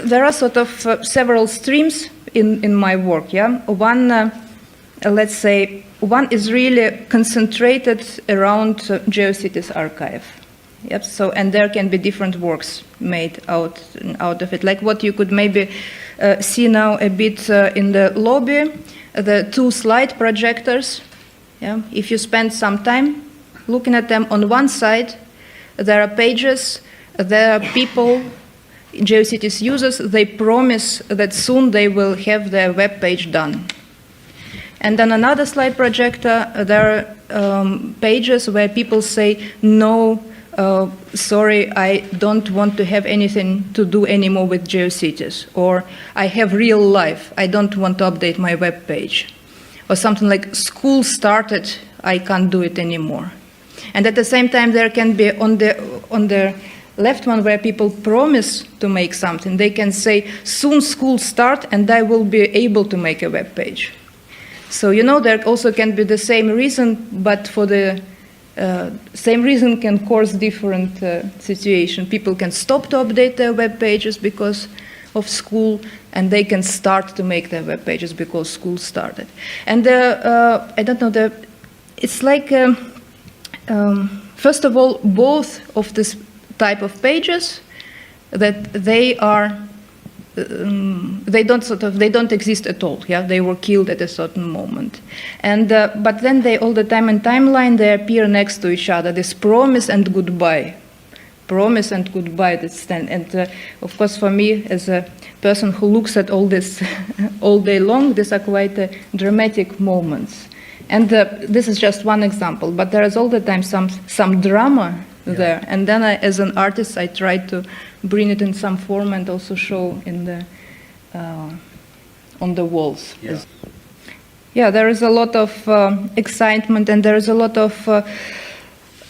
there are sort of several streams in my work. Yeah, one, let's say, one is really concentrated around Geocities archive. Yep. So, and there can be different works made out of it, like what you could maybe see now a bit in the lobby, the 2 slide projectors. Yeah. If you spend some time looking at them, on one side there are pages, there are people, Geocities users, they promise that soon they will have their web page done. And on another slide projector, there are pages where people say, no, sorry, I don't want to have anything to do anymore with Geocities, or I have real life, I don't want to update my web page, or something like school started, I can't do it anymore. And at the same time, there can be on the left one where people promise to make something, they can say, soon school start and I will be able to make a web page. So, you know, there also can be the same reason, but for the same reason can cause different situation. People can stop to update their web pages because of school, and they can start to make their web pages because school started. And I don't know, it's like, first of all, both of this type of pages, that they are, they don't exist at all. Yeah, they were killed at a certain moment, and but then they all the time in timeline they appear next to each other. This promise and goodbye, promise and goodbye. That's and of course for me as a person who looks at all this all day long, these are quite dramatic moments. And this is just one example, but there is all the time some drama there. And then as an artist, I try to bring it in some form and also show in the on the walls. Yeah. Yeah, there is a lot of excitement, and there is a lot of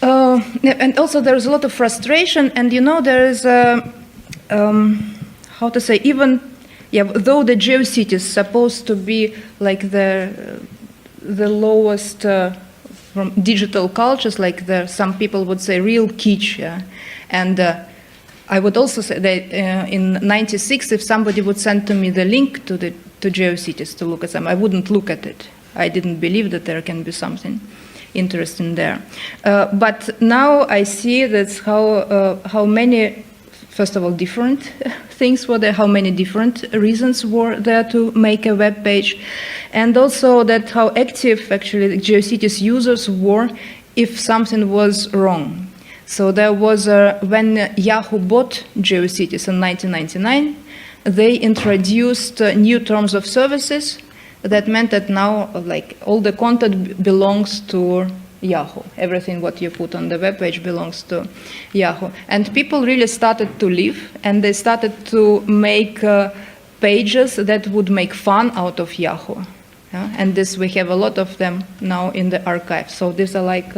and also there is a lot of frustration. And you know, there is how to say, even though the Geocities is supposed to be like the lowest from digital cultures, like some people would say real kitsch, yeah? And I would also say that in '96, if somebody would send to me the link to Geocities to look at them, I wouldn't look at it. I didn't believe that there can be something interesting there. But now I see that's how many, first of all, different things were there, how many different reasons were there to make a web page, and also that how active actually the Geocities users were if something was wrong. So there was, when Yahoo bought Geocities in 1999, they introduced new terms of services that meant that now like all the content belongs to Yahoo. Everything what you put on the web page belongs to Yahoo. And people really started to leave, and they started to make pages that would make fun out of Yahoo. Yeah? And this, we have a lot of them now in the archive. So these are like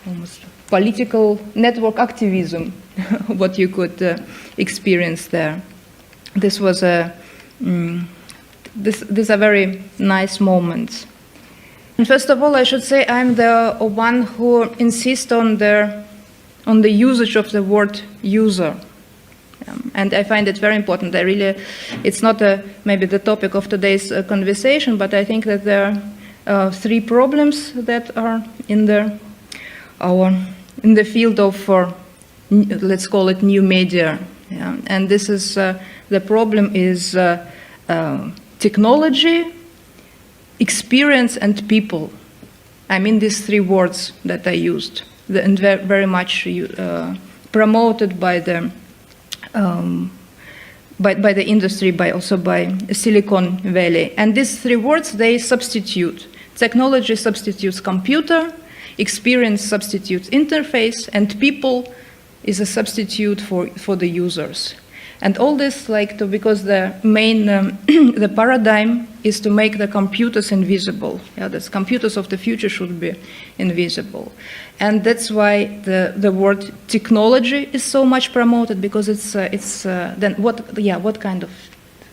almost political network activism, what you could experience there. This was these are very nice moments. And first of all, I should say I'm the one who insists on the usage of the word user. And I find it very important. It's not maybe the topic of today's conversation, but I think that there are 3 problems that are in the field of, let's call it, new media. Yeah? And this is, the problem is technology, experience, and people. I mean these 3 words that I used, and very much promoted by the industry, also by Silicon Valley. And these 3 words, they substitute. Technology substitutes computer, experience substitutes interface, and people is a substitute for the users. And all this, because the main, the paradigm is to make the computers invisible. Yeah, the computers of the future should be invisible. And that's why the word technology is so much promoted, because it's then what kind of,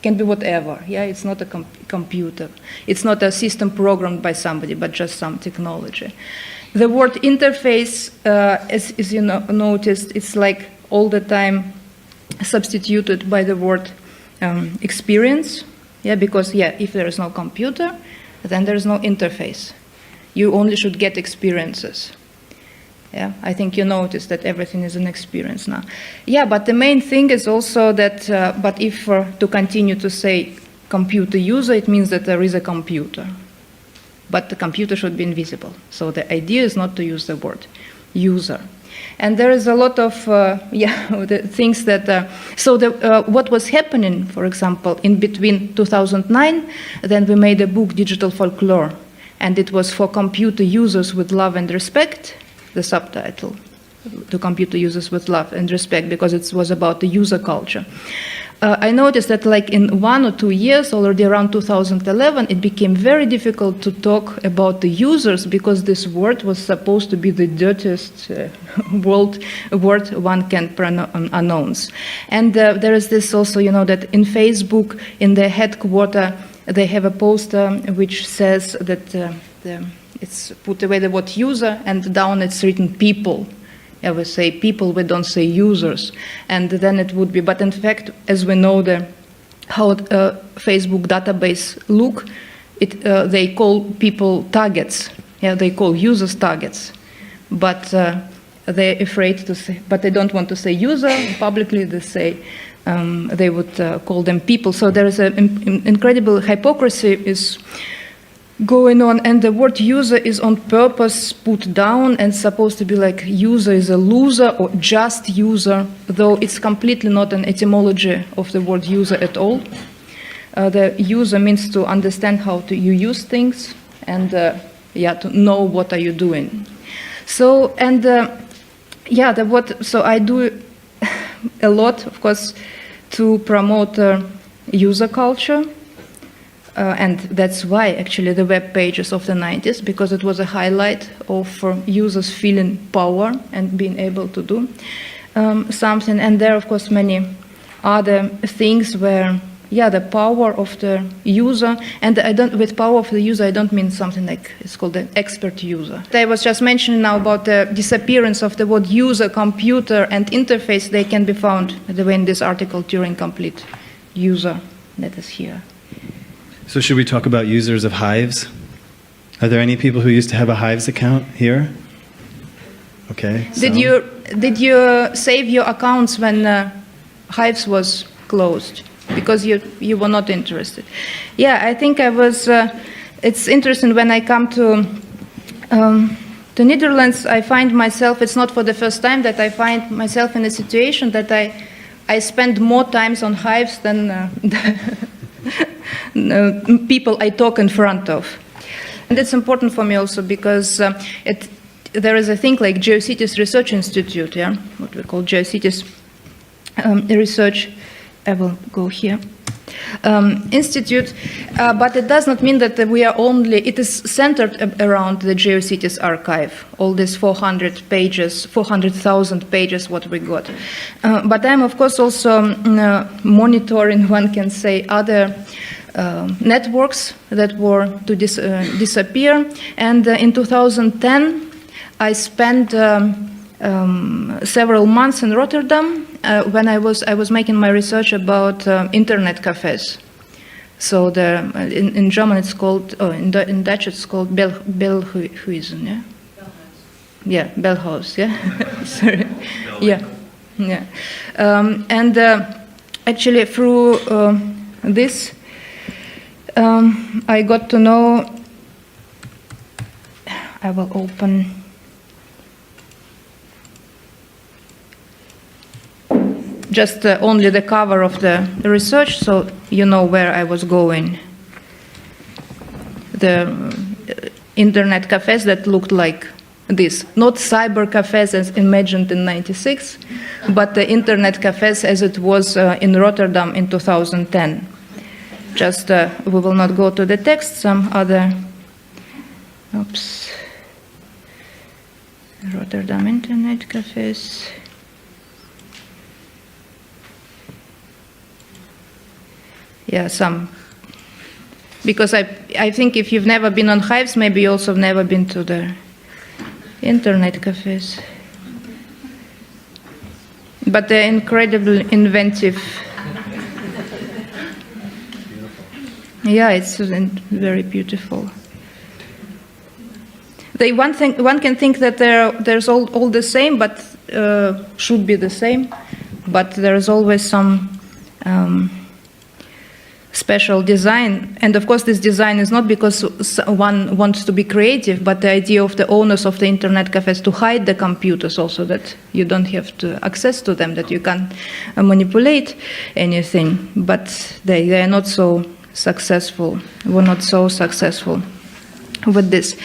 can be whatever. Yeah, it's not a computer. It's not a system programmed by somebody, but just some technology. The word interface, as you noticed, it's like all the time substituted by the word experience. Yeah, because if there is no computer, then there is no interface. You only should get experiences. Yeah, I think you noticed that everything is an experience now. Yeah, but the main thing is also that, but if to continue to say computer user, it means that there is a computer. But the computer should be invisible. So the idea is not to use the word user. And there is a lot of the things that, what was happening, for example, in between 2009, then we made a book, Digital Folklore, and it was for computer users with love and respect, the subtitle, to computer users with love and respect, because it was about the user culture. I noticed that like in 1 or 2 years, already around 2011, it became very difficult to talk about the users because this word was supposed to be the dirtiest word one can announce. And there is this also, that in Facebook, in their headquarters, they have a poster which says that it's put away the word user, and down it's written people. Yeah, we say people, we don't say users. And then it would be, but in fact, as we know how Facebook database look, they call people targets. Yeah, they call users targets. But they're afraid to say, but they don't want to say user. Publicly they say they would call them people. So there is an incredible hypocrisy is going on, and the word user is on purpose put down and supposed to be like user is a loser or just user, though it's completely not an etymology of the word user at all. The user means to understand how you use things and to know what are you doing. So and so I do a lot, of course, to promote user culture. And that's why, actually, the web pages of the 90s, because it was a highlight of users feeling power and being able to do something. And there are, of course, many other things where, the power of the user, and with power of the user, I don't mean something like, it's called an expert user. I was just mentioning now about the disappearance of the word user, computer, and interface. They can be found in this article, Turing Complete User, that is here. So should we talk about users of Hives? Are there any people who used to have a Hives account here? Okay. Did you save your accounts when Hives was closed? Because you were not interested. Yeah, I think I was. It's interesting when I come to the Netherlands. I find myself. It's not for the first time that I find myself in a situation that I spend more times on Hives than. People I talk in front of. And it's important for me also because there is a thing like Geocities Research Institute, what we call Geocities Research, I will go here, Institute, but it does not mean that we are only, it is centered around the Geocities archive, all these 400 pages, 400,000 pages what we got. But I'm of course also monitoring, one can say, other networks that were to disappear. And in 2010, I spent several months in Rotterdam when I was making my research about internet cafes. So in German it's called, in Dutch it's called Belhuizen, yeah? Bellhouse. Yeah, Bellhouse, yeah. Sorry. Yeah. And actually through this, I got to know, I will open, just only the cover of the research, so you know where I was going. The internet cafes that looked like this, not cyber cafes as imagined in '96, but the internet cafes as it was in Rotterdam in 2010. Just, we will not go to the text, some other, Rotterdam internet cafes. Yeah, some, because I think if you've never been on Hives, maybe you also have never been to the internet cafes. but they're incredibly inventive. Yeah, it's very beautiful. One can think that there's all the same, but should be the same, but there's always some special design. And of course, this design is not because one wants to be creative, but the idea of the owners of the internet cafes to hide the computers also, that you don't have access to them, that you can't manipulate anything. But they are not so successful. Were not so successful with this.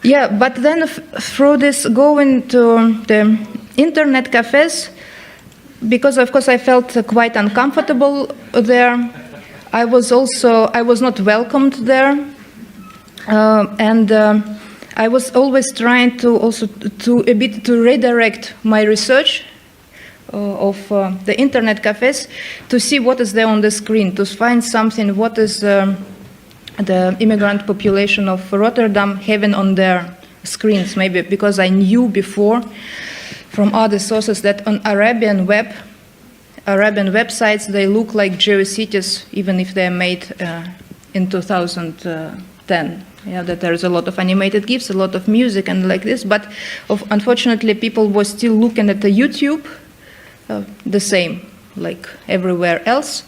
Yeah, but then through this going to the internet cafes, because of course I felt quite uncomfortable there. I was not welcomed there, and I was always trying to redirect my research of the internet cafes to see what is there on the screen, to find something, what is the immigrant population of Rotterdam having on their screens, maybe because I knew before from other sources that on Arabian websites, they look like Geocities, even if they're made in 2010. Yeah, that there's a lot of animated GIFs, a lot of music and like this, but unfortunately people were still looking at the YouTube, the same, like everywhere else.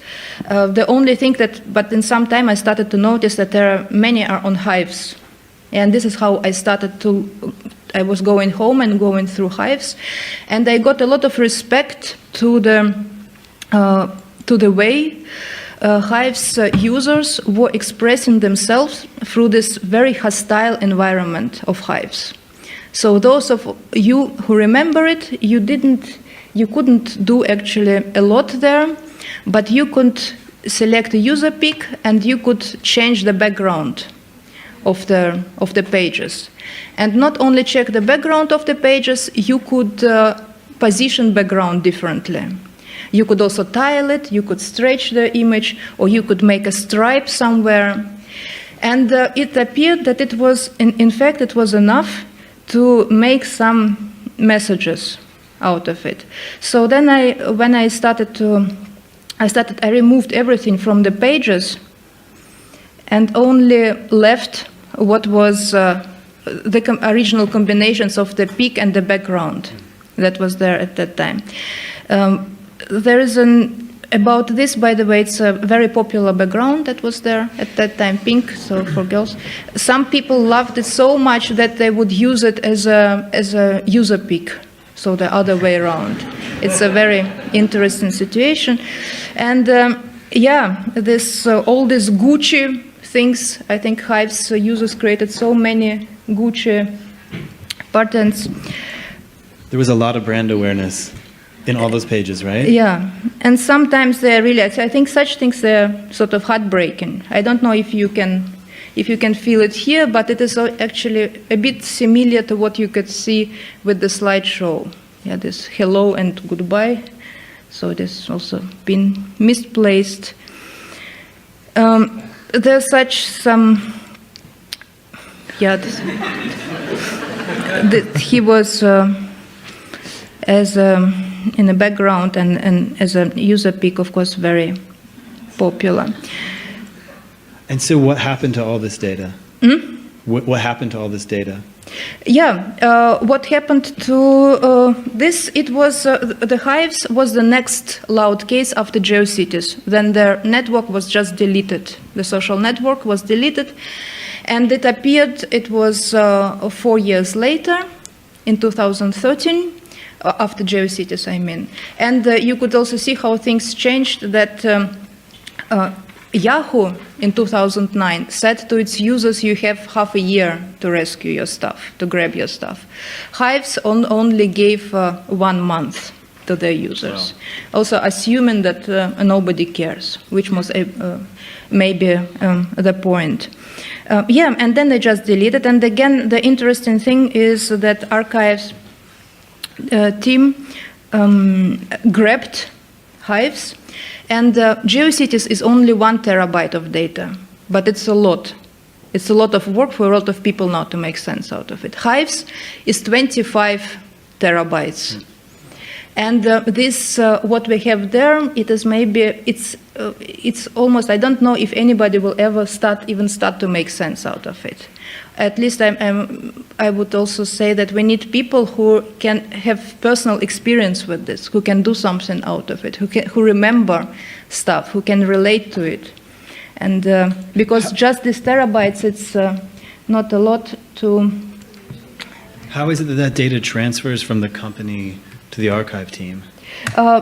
The only thing but in some time I started to notice that many are on Hives. And this is how I was going home and going through Hives, and I got a lot of respect to the way Hives users were expressing themselves through this very hostile environment of Hives. So those of you who remember it, you couldn't do actually a lot there, but you could select a user pick and you could change the background of the pages. And not only check the background of the pages, you could position background differently. You could also tile it, you could stretch the image, or you could make a stripe somewhere. And it appeared that it was, in fact, it was enough to make some messages out of it. So then I removed everything from the pages and only left what was the original combinations of the peak and the background that was there at that time. There is about this, by the way, it's a very popular background that was there at that time, pink, so for girls. Some people loved it so much that they would use it as a user pick, so the other way around. It's a very interesting situation. And yeah, all these Gucci things, I think Hives users created so many Gucci patterns. There was a lot of brand awareness in all those pages, right? Yeah, and sometimes they're really, I think such things are sort of heartbreaking. I don't know if you can feel it here, but it is actually a bit similar to what you could see with the slideshow. Yeah, this hello and goodbye. So it has also been misplaced. There's he was in the background and as a user pick, of course, very popular. And so what happened to all this data? What happened to all this data? Yeah, what happened to this, it was, the Hives was the next loud case after Geocities. Then their network was just deleted. The social network was deleted, and it appeared, it was 4 years later, in 2013, after Geocities, I mean. And you could also see how things changed, that Yahoo in 2009 said to its users, you have half a year to rescue your stuff, to grab your stuff. Hives only gave 1 month to their users, wow. Also assuming that nobody cares, which was maybe the point. Yeah, and then they just deleted. And again, the interesting thing is that archives team grabbed Hives, and Geocities is only 1 terabyte of data, but it's a lot. It's a lot of work for a lot of people now to make sense out of it. Hives is 25 terabytes. And this, what we have there, it is maybe, it's almost, I don't know if anybody will ever even start to make sense out of it. At least I would also say that we need people who can have personal experience with this, who can do something out of it, who remember stuff, who can relate to it. And because just these terabytes, it's not a lot to... How is it that that data transfers from the company to the archive team?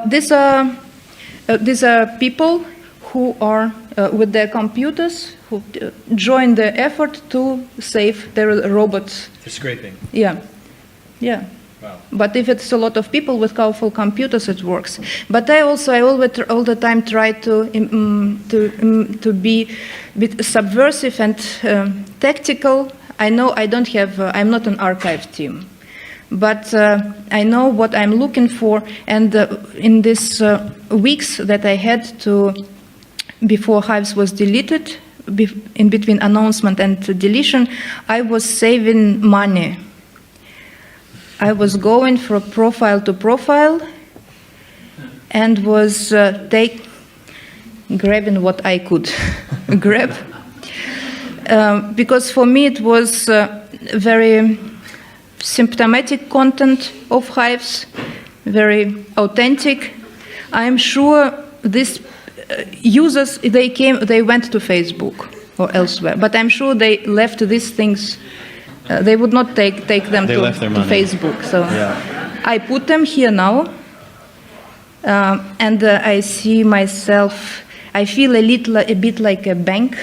These are people who are with their computers, who join the effort to save their robots. They're scraping. Yeah, yeah. Wow. But if it's a lot of people with powerful computers, it works. But I always all the time try to be a bit subversive and tactical. I know I don't have, I'm not an archive team, but I know what I'm looking for. And in these weeks that I had before Hives was deleted, in between announcement and deletion, I was saving money. I was going from profile to profile and was grabbing what I could grab. Because for me it was very symptomatic content of Hives, very authentic. I'm sure these users, they went to Facebook or elsewhere, but I'm sure they left these things. They would not take them to Facebook. So yeah. I put them here now, and I see myself. I feel a bit like a bank.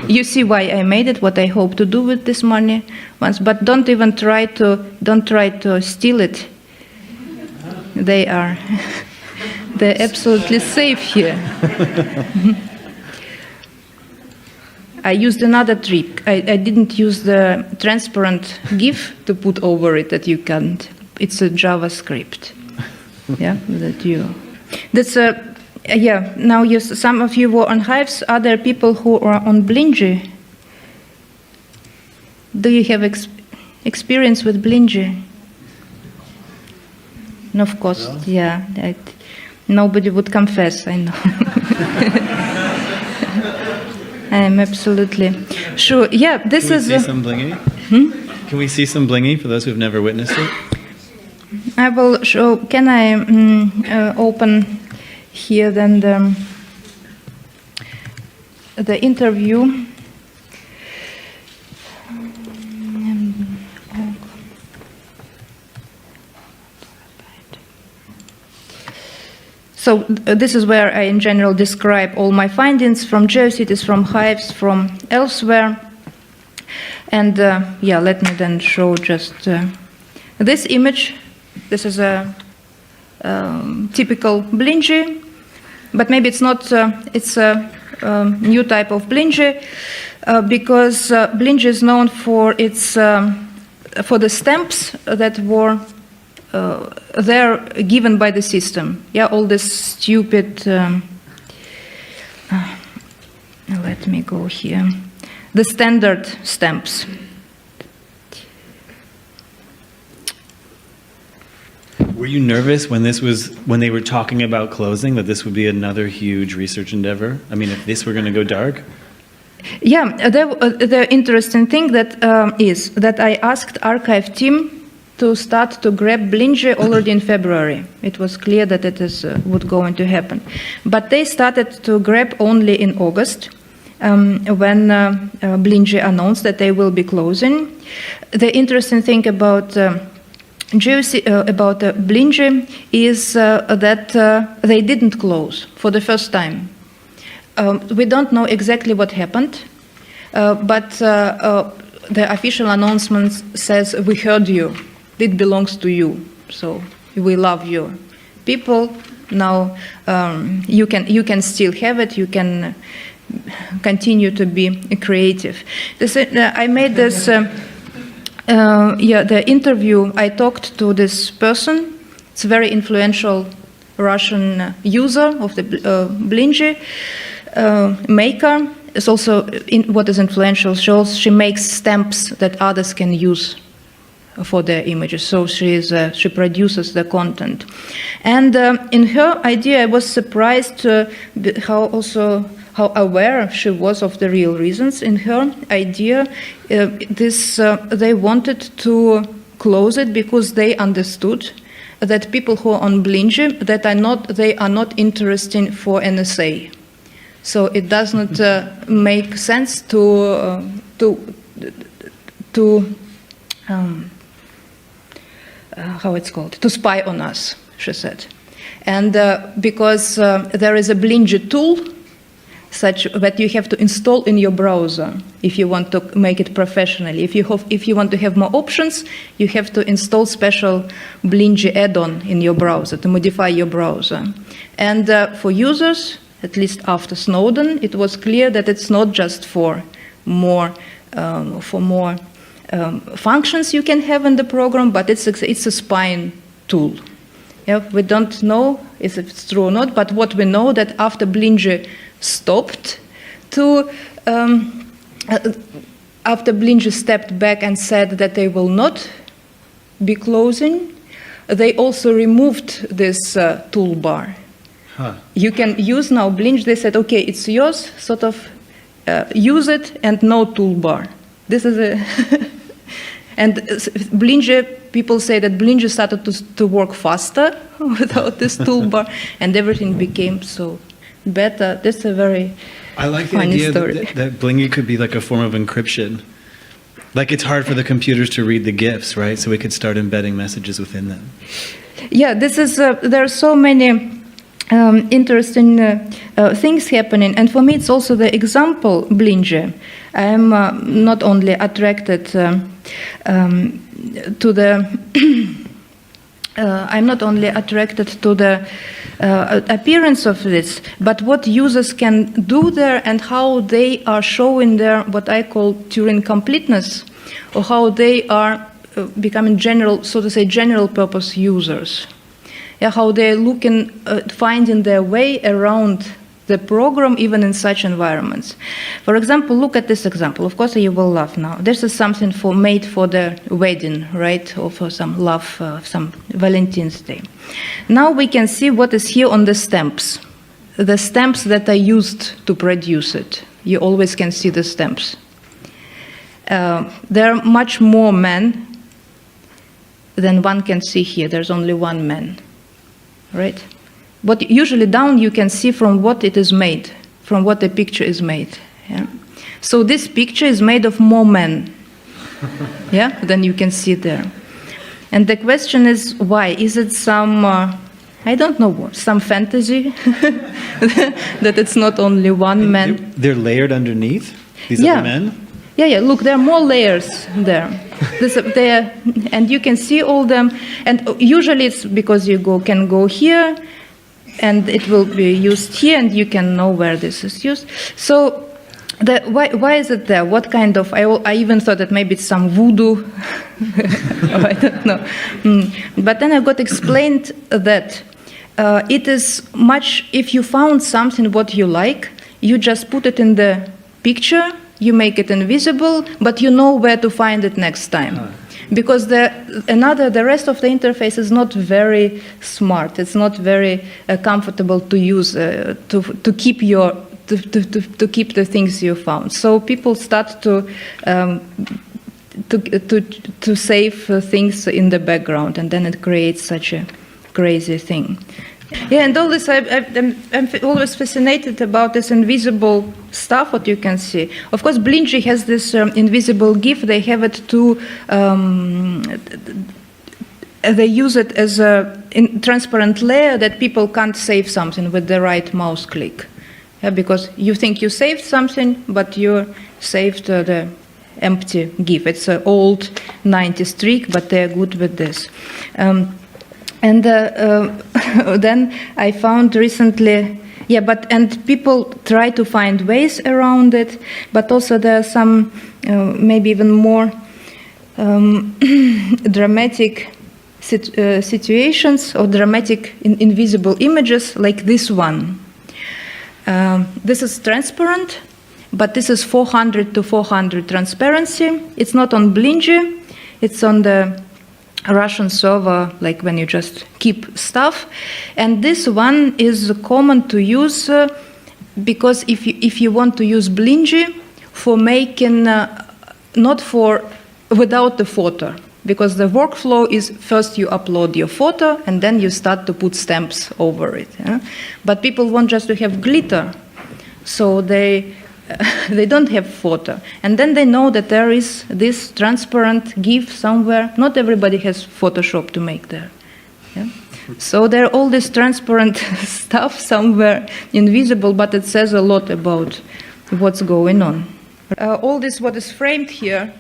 You see why I made it, what I hope to do with this money once. But don't try to steal it. They're absolutely safe here. I used another trick. I didn't use the transparent GIF to put over it that you can't. It's a JavaScript. Yeah, yeah. Now, some of you were on Hives. Other people who are on Blingy. Do you have experience with Blingy? And of course, no. Yeah. Nobody would confess. I know. I am absolutely sure. Yeah, this is. Can we see some Blingy? Can we see some Blingy for those who have never witnessed it? I will show. Can I open here then the interview? So this is where I, in general, describe all my findings from Geocities, from Hives, from elsewhere. And yeah, let me then show just this image. This is a typical Blingy, but maybe it's not. It's a new type of Blingy because Blingy is known for its for the stamps that were. They're given by the system. Yeah, all this stupid. Let me go here. The standard stamps. Were you nervous when they were talking about closing, that this would be another huge research endeavor? I mean, if this were going to go dark? Yeah, the interesting thing that is that I asked archive team to start to grab Blingy already in February. It was clear that it would going to happen. But they started to grab only in August, when Blingy announced that they will be closing. The interesting thing about Blingy is that they didn't close for the first time. We don't know exactly what happened, but the official announcement says, "We heard you. It belongs to you, so we love you. People, now you can still have it. You can continue to be creative." I made this. The interview. I talked to this person. It's a very influential Russian user of the Blingy maker. It's also what is influential. She makes stamps that others can use. for their images. So she produces the content. And in her idea, I was surprised how aware she was of the real reasons. In her idea, they wanted to close it because they understood that people who are on Blingy, they are not interested for an essay. So it does not make sense to spy on us, she said. And because there is a Blingy tool such that you have to install in your browser if you want to make it professionally. If you want to have more options, you have to install special Blingy add-on in your browser to modify your browser. And for users, at least after Snowden, it was clear that it's not just for more functions you can have in the program, but it's a spying tool. Yeah, we don't know if it's true or not, but what we know that after Blingy stopped after Blingy stepped back and said that they will not be closing, they also removed this toolbar. Huh. You can use now Blingy. They said, okay, it's yours, sort of use it and no toolbar. This is a... And Blingy, people say that Blingy started to work faster without this toolbar, and everything became so better. That's a very I like the funny idea story. that Blingy could be like a form of encryption. Like it's hard for the computers to read the GIFs, right? So we could start embedding messages within them. Yeah, this is. There are so many interesting things happening, and for me, it's also the example Blingy. I am not only attracted to the. I'm not only attracted to the appearance of this, but what users can do there and how they are showing their what I call Turing completeness, or how they are becoming general, so to say, general purpose users. Yeah, how they're looking, finding their way around the program even in such environments. For example, look at this example. Of course, you will laugh now. This is something made for the wedding, right, or for some love, some Valentine's Day. Now we can see what is here on the stamps that are used to produce it. You always can see the stamps. There are much more men than one can see here. There's only one man, right? But usually down you can see from what it is made, from what the picture is made. Yeah? So this picture is made of more men, yeah, than you can see there. And the question is why? Is it some, I don't know what, some fantasy that it's not only one man? They're layered underneath, these other men? Yeah, look, there are more layers there. And you can see all them. And usually it's because you can go here, and it will be used here, and you can know where this is used. So why is it there? What kind of, I even thought that maybe it's some voodoo. I don't know. But then I got explained that it is much, if you found something what you like, you just put it in the picture, you make it invisible, but you know where to find it next time. Because the rest of the interface is not very smart. It's not very comfortable to use to keep the things you found. So people start to save things in the background, and then it creates such a crazy thing. Yeah, and all this, I'm always fascinated about this invisible stuff, what you can see. Of course, Blingy has this invisible GIF. They have it they use it as a transparent layer that people can't save something with the right mouse click. Yeah, because you think you saved something, but you saved the empty GIF. It's an old 90s trick, but they're good with this. And then I found recently, and people try to find ways around it, but also there are some maybe even more dramatic situations or dramatic invisible images like this one. This is transparent, but this is 400 to 400 transparency. It's not on Blingy, it's on the Russian server, like when you just keep stuff. And this one is common to use because if you want to use Blingy for making, not for, without the photo, because the workflow is first you upload your photo and then you start to put stamps over it. Yeah? But people want just to have glitter, so they don't have photo. And then they know that there is this transparent GIF somewhere. Not everybody has Photoshop to make there. Yeah? So there are all this transparent stuff somewhere, invisible, but it says a lot about what's going on. All this what is framed here,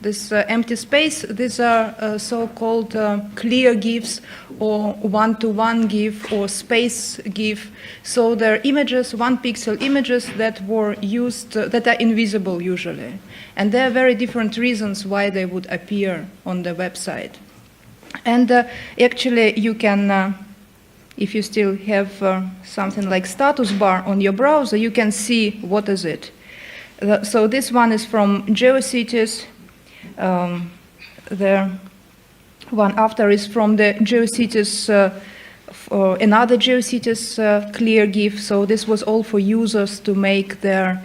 this empty space, these are so-called clear GIFs or one-to-one GIF or space GIF. So they're images, one-pixel images that were used, that are invisible usually. And there are very different reasons why they would appear on the website. And actually you can, if you still have something like status bar on your browser, you can see what is it. So this one is from Geocities. The one after is from the Geocities, another Geocities clear GIF. So this was all for users to make their,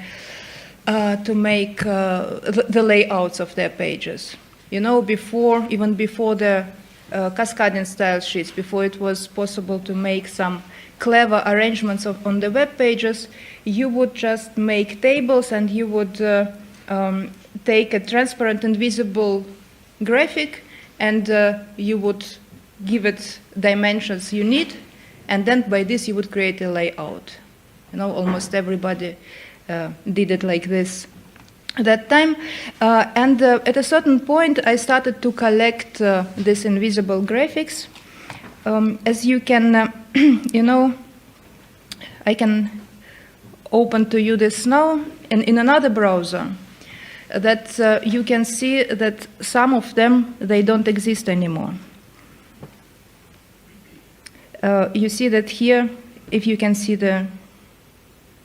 the layouts of their pages. You know, before, even before the cascading style sheets, before it was possible to make some clever arrangements on the web pages, you would just make tables and you would take a transparent invisible graphic and you would give it dimensions you need, and then by this you would create a layout. You know, almost everybody did it like this at that time. And at a certain point I started to collect these invisible graphics. As you can, you know, I can open to you this now in another browser, that you can see that some of them, they don't exist anymore. You see that here, if you can see the,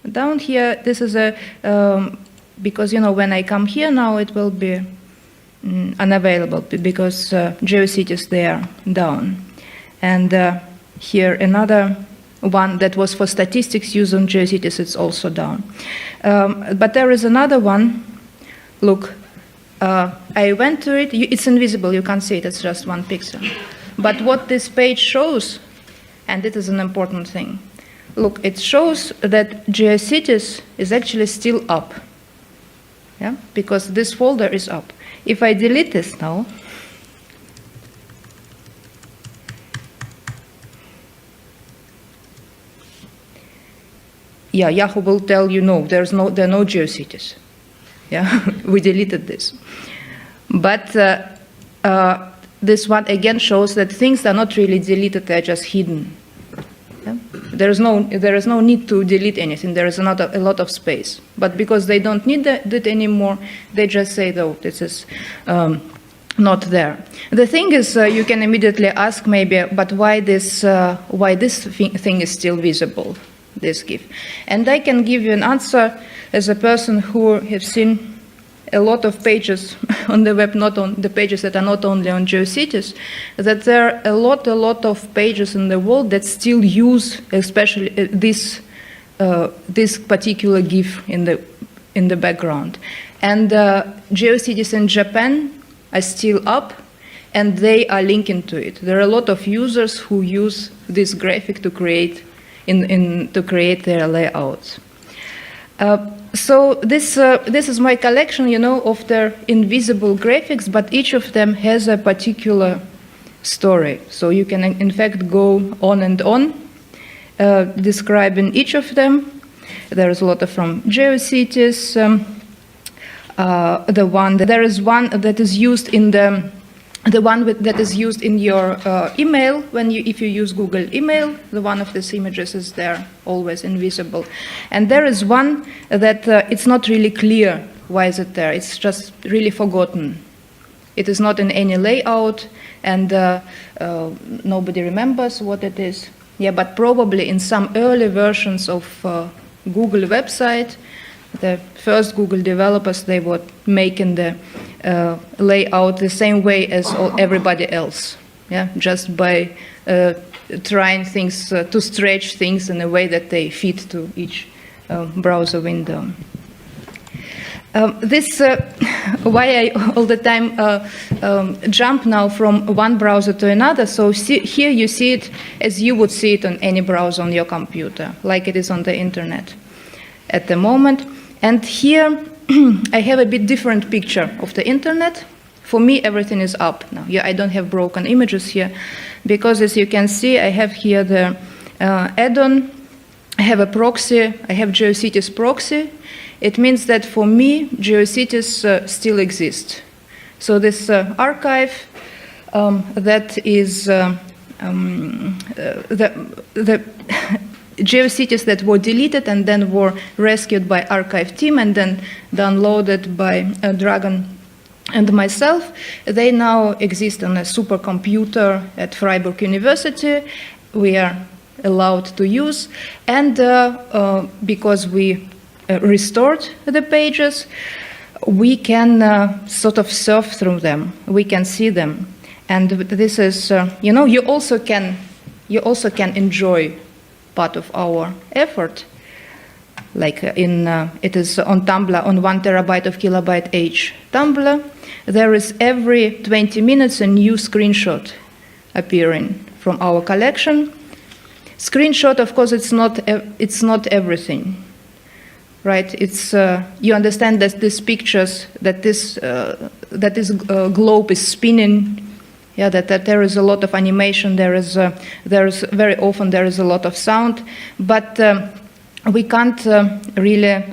down here, this is a, because, you know, when I come here now, it will be unavailable because Geocities, they are down. And here another one that was for statistics used on Geocities, it's also down. But there is another one. Look, I went to it. It's invisible. You can't see it. It's just one pixel. But what this page shows, and it is an important thing, look, it shows that Geocities is actually still up. Yeah? Because this folder is up. If I delete this now, yeah, Yahoo will tell you no, there are no Geocities. Yeah, we deleted this. But this one again shows that things are not really deleted; they're just hidden. Yeah? There is no need to delete anything. There is not a lot of space. But because they don't need that anymore, they just say, "Oh, this is not there." The thing is, you can immediately ask, maybe, but why this thing is still visible? This GIF. And I can give you an answer as a person who has seen a lot of pages on the web, not on the pages that are not only on Geocities, that there are a lot of pages in the world that still use especially this particular GIF in the background. And Geocities in Japan are still up, and they are linking to it. There are a lot of users who use this graphic to create to create their layouts. So this is my collection, you know, of their invisible graphics, but each of them has a particular story. So you can, in fact, go on and on describing each of them. There is a lot from Geocities. There is one that is used in that is used in your email if you use Google email. The one of these images is there, always invisible. And there is one that it's not really clear why is it there. It's just really forgotten. It is not in any layout, and nobody remembers what it is. Yeah, but probably in some early versions of Google website, the first Google developers, they were making the lay out the same way as everybody else. Yeah, just by trying things to stretch things in a way that they fit to each browser window. This why I all the time jump now from one browser to another. So here you see it as you would see it on any browser on your computer, like it is on the internet at the moment. And here I have a bit different picture of the internet. For me, everything is up now. Yeah, I don't have broken images here, because as you can see, I have here the add-on. I have a proxy. I have Geocities proxy. It means that for me, Geocities still exist. So this archive that is the Geocities that were deleted and then were rescued by archive team and then downloaded by Dragon and myself, they now exist on a supercomputer at Freiburg University. We are allowed to use, and because we restored the pages, we can sort of surf through them. We can see them, and this is, you know, you also can enjoy part of our effort. Like it is on Tumblr, on 1 terabyte of kilobyte H Tumblr, there is every 20 minutes a new screenshot appearing from our collection. Screenshot, of course, it's not everything, right? It's you understand that these pictures, that this globe is spinning. Yeah, that there is a lot of animation. There is very often there is a lot of sound, but we can't really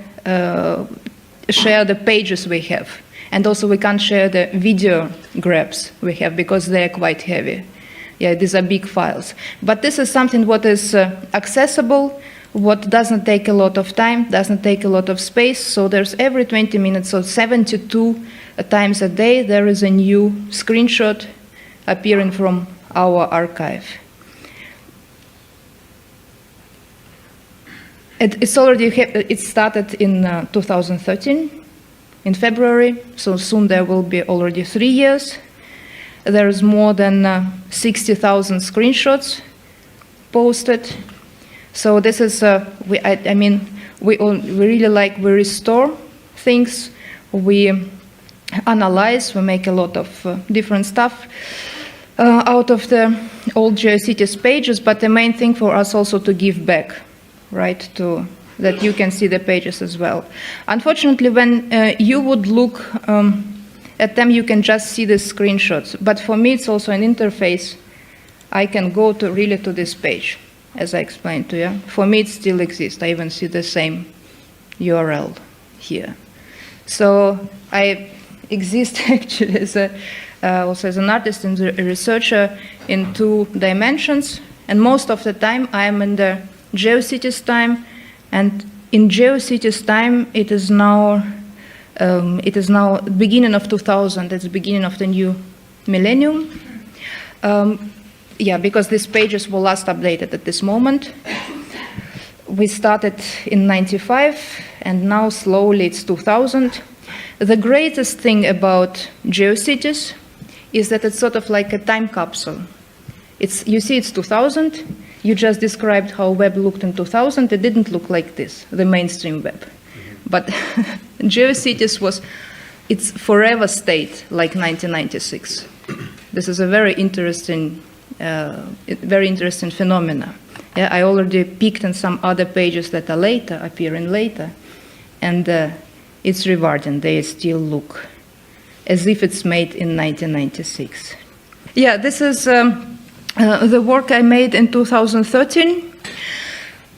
share the pages we have. And also we can't share the video grabs we have because they are quite heavy. Yeah, these are big files. But this is something what is accessible, what doesn't take a lot of time, doesn't take a lot of space. So there's every 20 minutes, so 72 times a day, there is a new screenshot appearing from our archive. It started in 2013, in February, so soon there will be already 3 years. There is more than 60,000 screenshots posted. So this is, we really like, we restore things, we analyze, we make a lot of different stuff out of the old Geocities pages, but the main thing for us also to give back, right, that you can see the pages as well. Unfortunately, when you would look at them, you can just see the screenshots. But for me, it's also an interface. I can go to this page, as I explained to you. For me, it still exists. I even see the same URL here. So I exist actually as also as an artist and a researcher in 2 dimensions. And most of the time, I am in the Geocities time. And in Geocities time, it is now the beginning of 2000. It's the beginning of the new millennium. Yeah, because these pages were last updated at this moment. We started in 95, and now slowly it's 2000. The greatest thing about Geocities is that it's sort of like a time capsule. You see, it's 2000. You just described how web looked in 2000. It didn't look like this, the mainstream web. But Geocities it's forever stayed like 1996. This is a very interesting phenomena. Yeah, I already picked on some other pages that are appearing later, and it's rewarding. They still look as if it's made in 1996. Yeah, this is the work I made in 2013.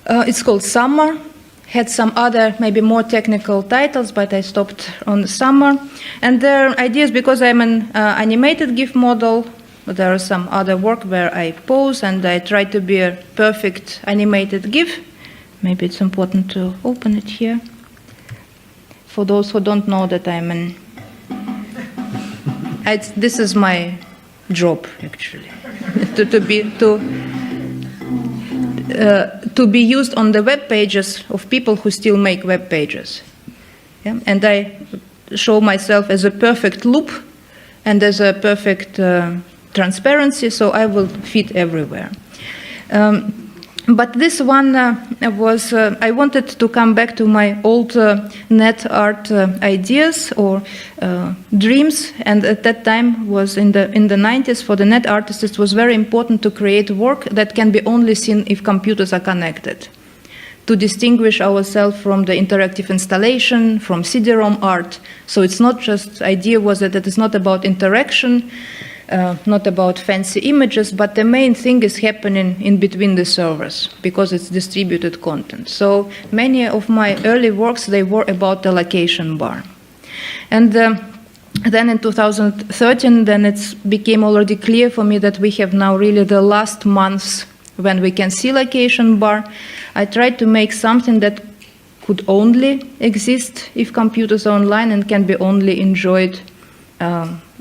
It's called Summer. Had some other, maybe more technical titles, but I stopped on Summer. And there are ideas, because I'm an animated GIF model, but there are some other work where I pose and I try to be a perfect animated GIF. Maybe it's important to open it here. For those who don't know that this is my job, actually, to be used on the web pages of people who still make web pages. Yeah? And I show myself as a perfect loop and as a perfect transparency, so I will fit everywhere. But this one I wanted to come back to my old net art ideas or dreams, and at that time was in the 90s. For the net artists, it was very important to create work that can be only seen if computers are connected, to distinguish ourselves from the interactive installation, from CD-ROM art. So it's not just, idea was that it is not about interaction, not about fancy images, but the main thing is happening in between the servers, because it's distributed content. So many of my early works, they were about the location bar. And then in 2013, then it became already clear for me that we have now really the last months when we can see location bar. I tried to make something that could only exist if computers are online and can be only enjoyed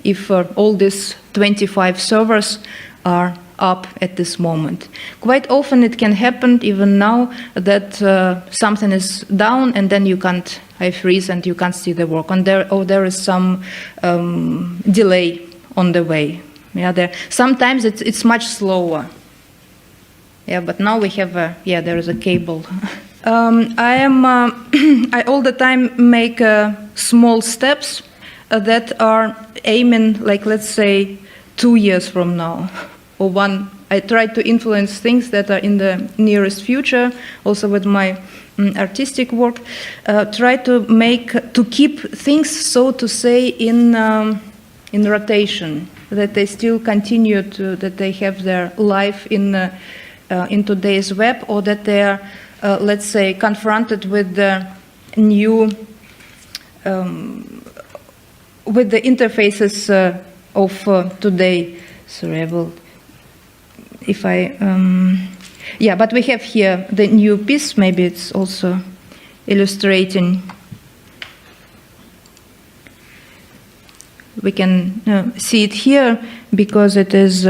if all these 25 servers are up at this moment. Quite often it can happen even now that something is down and then you can't, I freeze and you can't see the work. And there is some delay on the way. Yeah, sometimes it's much slower. Yeah, but now we have there is a cable. I all the time make small steps that are aiming, like, let's say 2 years from now, or one. I try to influence things that are in the nearest future, also with my artistic work. Try to keep things, so to say, in rotation, that they still continue that they have their life in today's web, or that they are, let's say, confronted with the new, with the interfaces of today. Sorry, I will, if I, but we have here the new piece, maybe it's also illustrating. We can see it here because it is,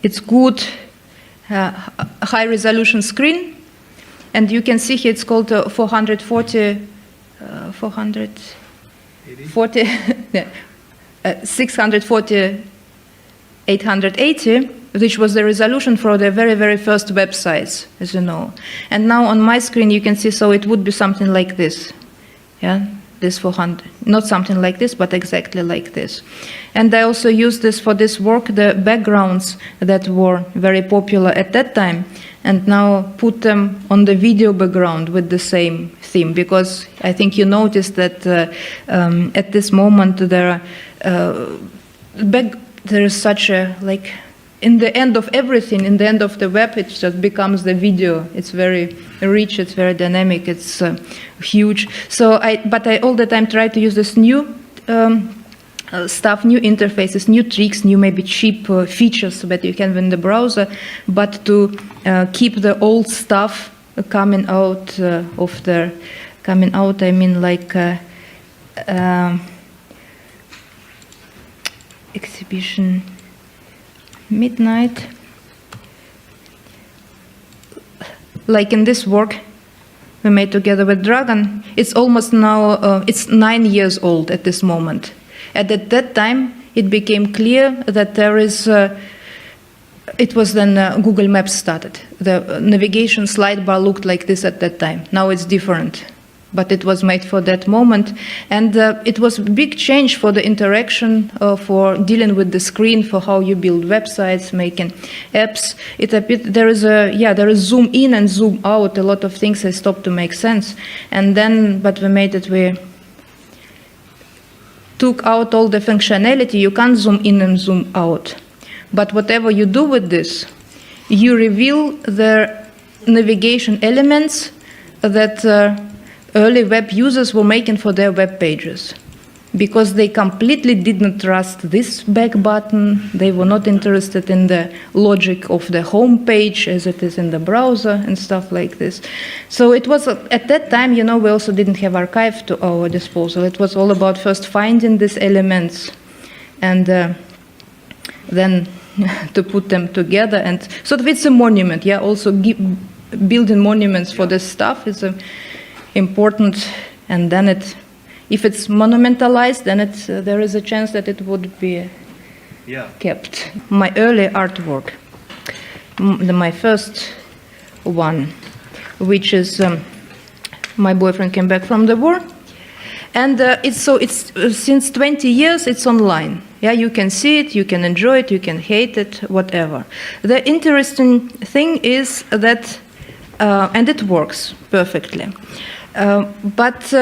it's good high resolution screen, and you can see here it's called 640 880, which was the resolution for the very, very first websites, as you know. And now on my screen you can see, so it would be something like this, yeah, this 400, not something like this, but exactly like this. And I also used this for this work, the backgrounds that were very popular at that time, and now put them on the video background with the same theme, because I think you noticed that at this moment there is such a, like, in the end of everything, in the end of the web, it just becomes the video. It's very rich, it's very dynamic, it's huge. So but I all the time try to use this new stuff, new interfaces, new tricks, new maybe cheap features that you can have in the browser, but to keep the old stuff coming out of the, coming out, I mean, like exhibition Midnight. Like in this work we made together with Dragan, it's almost now, it's 9 years old at this moment. And at that time it became clear that there is, it was then Google Maps started. The navigation slide bar looked like this at that time. Now it's different, but it was made for that moment. And it was a big change for the interaction, for dealing with the screen, for how you build websites, making apps. There is zoom in and zoom out. A lot of things have stopped to make sense. And then, but we made it, we took out all the functionality. You can't zoom in and zoom out. But whatever you do with this, you reveal the navigation elements that early web users were making for their web pages, because they completely did not trust this back button. They were not interested in the logic of the home page as it is in the browser and stuff like this. So it was, at that time, you know, we also didn't have archive to our disposal. It was all about first finding these elements and then to put them together. And sort of it's a monument, yeah, also building monuments for this stuff is a important, and then if it's monumentalized, then there is a chance that it would be kept. My early artwork, my first one, which is my boyfriend came back from the war, and it's since 20 years it's online. Yeah, you can see it, you can enjoy it, you can hate it, whatever. The interesting thing is that, and it works perfectly, but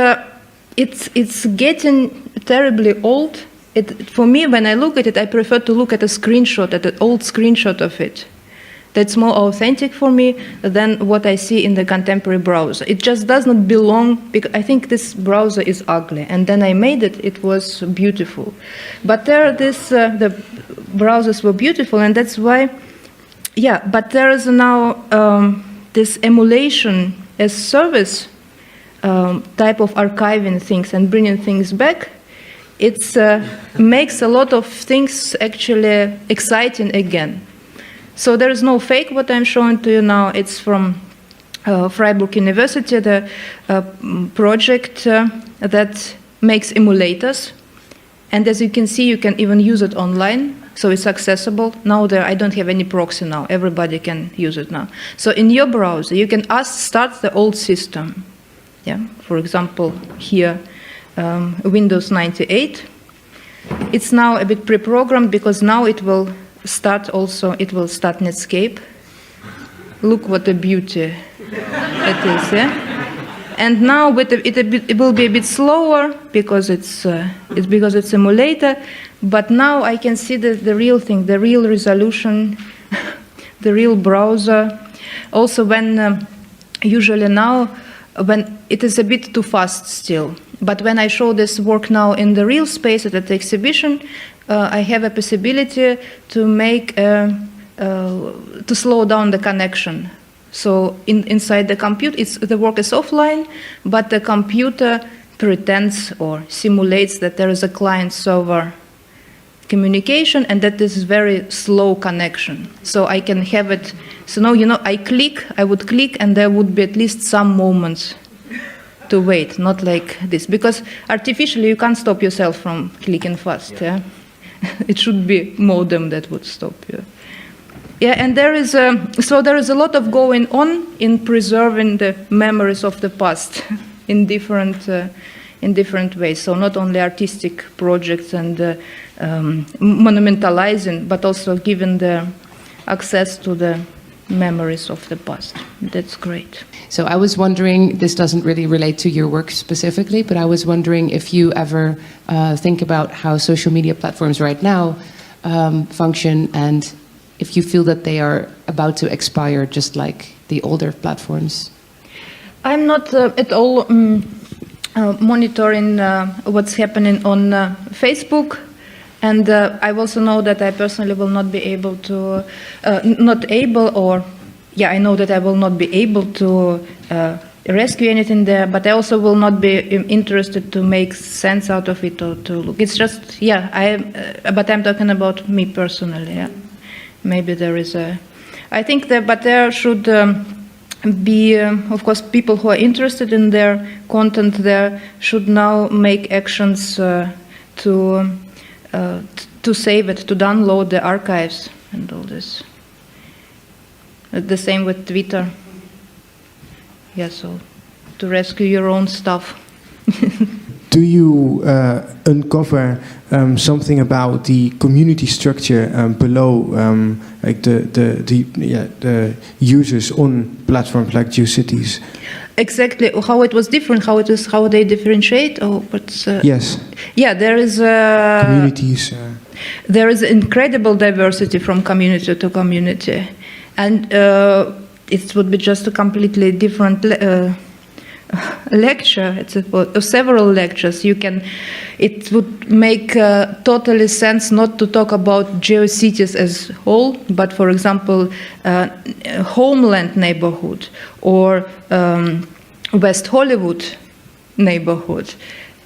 it's getting terribly old. For me, when I look at it, I prefer to look at a screenshot, at an old screenshot of it. That's more authentic for me than what I see in the contemporary browser. It just does not belong, because I think this browser is ugly. And then I made it, it was beautiful. But the browsers were beautiful, and that's why, but there is now this emulation as service type of archiving things and bringing things back. It makes a lot of things actually exciting again. So there is no fake what I'm showing to you now. It's from Freiburg University, the project that makes emulators. And as you can see, you can even use it online, so it's accessible. Now I don't have any proxy now. Everybody can use it now. So in your browser, you can start the old system. Yeah, for example, here, Windows 98. It's now a bit pre-programmed because now it will start Netscape. Look what a beauty it is, yeah? And now it will be a bit slower because it's emulator, but now I can see the real thing, the real resolution, the real browser. Also when, usually now, when it is a bit too fast still, but when I show this work now in the real space at the exhibition, I have a possibility to make to slow down the connection. So inside the computer, the work is offline, but the computer pretends or simulates that there is a client-server communication and that this is very slow connection. So I can have it. So now I would click, and there would be at least some moments to wait, not like this, because artificially you can't stop yourself from clicking fast. Yeah. It should be modem that would stop you. Yeah, and there is a lot of going on in preserving the memories of the past in different ways. So not only artistic projects and monumentalizing, but also giving the access to the memories of the past. That's great. So I was wondering, this doesn't really relate to your work specifically, but I was wondering if you ever think about how social media platforms right now function, and if you feel that they are about to expire just like the older platforms. I'm not at all monitoring what's happening on Facebook. And I also know that I personally will not be able to, I know that I will not be able to rescue anything there, but I also will not be interested to make sense out of it or to look. It's just, but I'm talking about me personally, yeah. Maybe there is I think that, but there should be, of course, people who are interested in their content there should now make actions to save it, to download the archives and all this. The same with Twitter. Yeah, so to rescue your own stuff. Do you uncover something about the community structure below, like the users on platforms like Geocities? Exactly, how it was different, how they differentiate. Yes. Yeah, there is communities. There is incredible diversity from community to community, and it would be just a completely different lecture. It's several lectures. It would make totally sense not to talk about Geocities as whole, but for example, Homeland neighborhood or West Hollywood neighborhood,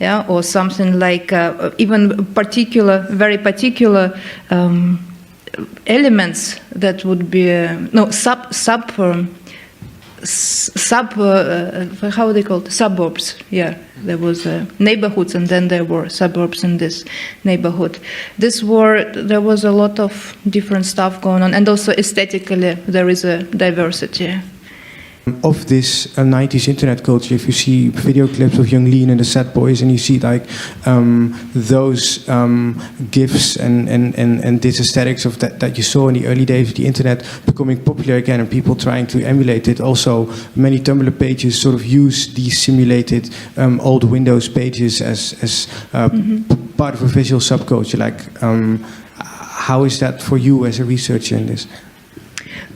yeah, or something like even very particular elements that would be how they called suburbs. Yeah, there was neighborhoods, and then there were suburbs in this neighborhood. There was a lot of different stuff going on, and also aesthetically there is a diversity. Of this 90s internet culture, if you see video clips of Young Lean and the Sad Boys, and you see like those gifs and this aesthetics of that you saw in the early days of the internet becoming popular again, and people trying to emulate it. Also, many Tumblr pages sort of use these simulated old Windows pages as part of a visual subculture. Like, how is that for you as a researcher in this?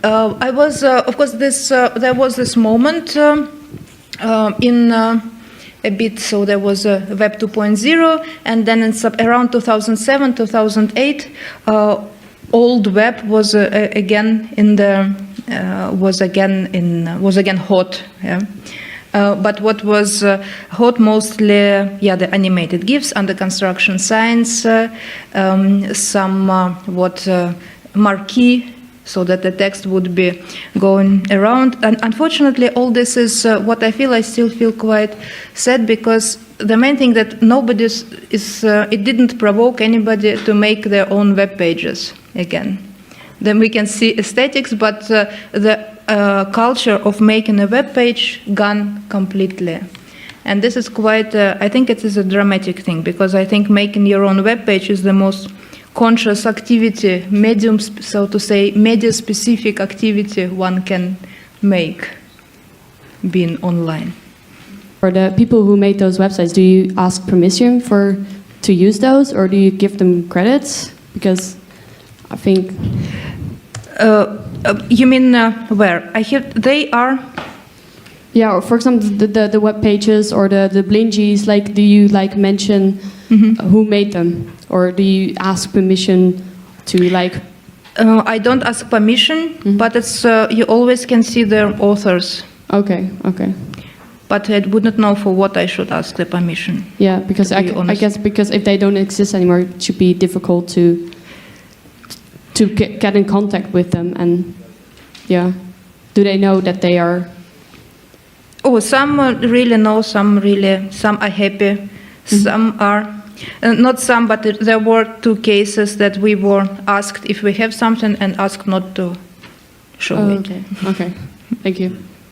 I was, of course, there was this moment in a bit, so there was Web 2.0, and then in around 2007, 2008, old web was again hot. Yeah. But what was hot mostly, the animated GIFs, under construction signs, some marquee, so that the text would be going around. And unfortunately, all this is what I still feel quite sad, because the main thing that it didn't provoke anybody to make their own web pages again. Then we can see aesthetics, but the culture of making a web page gone completely. And this is quite, I think it is a dramatic thing, because I think making your own web page is the most conscious activity, medium, so to say, media-specific activity one can make being online. For the people who made those websites, do you ask permission to use those, or do you give them credits? Because I think... you mean where? I hear they are... Yeah, or for example, the web pages or the blingis, like, do you mention who made them? Or do you ask permission to I don't ask permission, but it's you always can see their authors. Okay. But I would not know for what I should ask the permission. Yeah, because I guess because if they don't exist anymore, it should be difficult to get in contact with them. And yeah, do they know that they are? Oh, some really know, some are happy, some are. Not some, but there were 2 cases that we were asked if we have something and asked not to show it. Okay, thank you.